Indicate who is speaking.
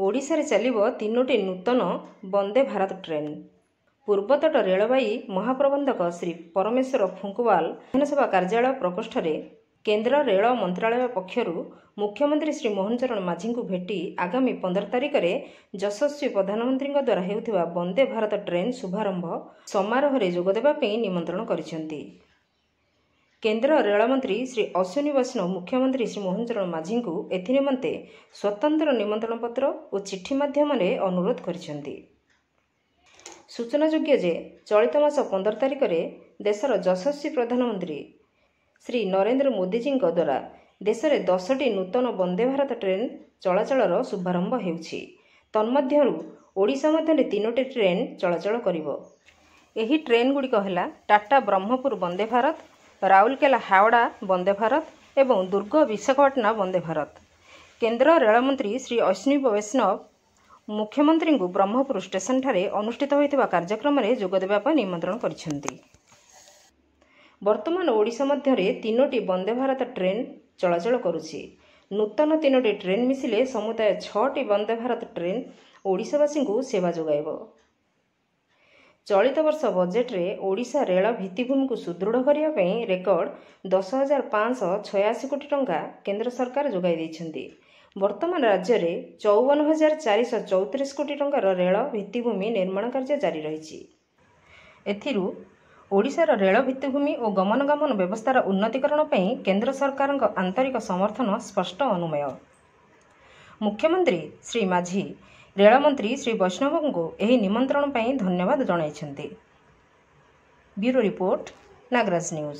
Speaker 1: ओडिशारे चलिबो 3टी नूतन Vande Bharat train. पूर्वतट रेलवाई महाप्रबंधक श्री परमेश्वर फुंकवाल विधानसभा कार्यालय प्रकोष्ठ रे केन्द्र रेल मंत्रालय पक्षर मुख्यमंत्री श्री मोहन चरण माझी को भेटी आगामी 15 तारिख में यशस्वी प्रधानमंत्री द्वारा हेउथिबा वंदे भारत ट्रेन शुभारंभ समारोह में जोगदेवा निमंत्रण करिसेंती। केन्द्र रेलमंत्री श्री अश्विनी वैष्णव मुख्यमंत्री श्री मोहन चरण माझी को एथिनिमंते स्वतंत्र निमंत्रण पत्र और चिठी माध्यम अनुरोध करिसेंती। सूचनायोग्य जे चलित मास 15 तारिख में देशर यशस्वी प्रधानमंत्री श्री नरेंद्र मोदी जी द्वारा देश में 10टी नूतन वंदे भारत ट्रेन चलाचलर शुभारंभ हेउछि। तन्मध्यरु ओडिशा मध्य 3टी ट्रेन चलाचल करिवो। एही ट्रेन गुड़िक है टाटा ब्रह्मपुर वंदे भारत, राउरकेला हावड़ा वंदे भारत एवं दुर्ग विशाखापट्टनम वंदे भारत। केन्द्र रेलमंत्री श्री अश्विनी वैष्णव मुख्यमंत्री को ब्रह्मपुर स्टेशन ठारे अनुष्ठित होइतिबा कार्यक्रम में जोगदेवा निमंत्रण करिसेंती। वर्तमान ओडिशा मध्य 3टी वंदे भारत ट्रेन चलाचल करुछि। नूतन 3टी ट्रेन मिसिले समुदाय 6टी वंदे भारत ट्रेन ओडिशावासी को सेवा जोगाइब। चलित वर्ष बजेट रे ओडिशा रेल भित्तिभूमि को सुदृढ़ करने रेकर्ड 10,586 कोटी टंका केंद्र सरकार जोगाई दैछन्ति। वर्तमान राज्य में 54,434 कोटी टंकार रेल भित्तिभूमि निर्माण कार्य जारी रही। एथिरू ओडिशार रेल भित्तिभूमि और गमनागमन व्यवस्थार उन्नतीकरण पर केंद्र सरकार आंतरिक समर्थन स्पष्ट अनुमेय। मुख्यमंत्री श्री माझी रेलमंत्री श्री वैष्णव को यह निमंत्रण पर धन्यवाद जणाइछन्ति। Bureau report Nagaraj news.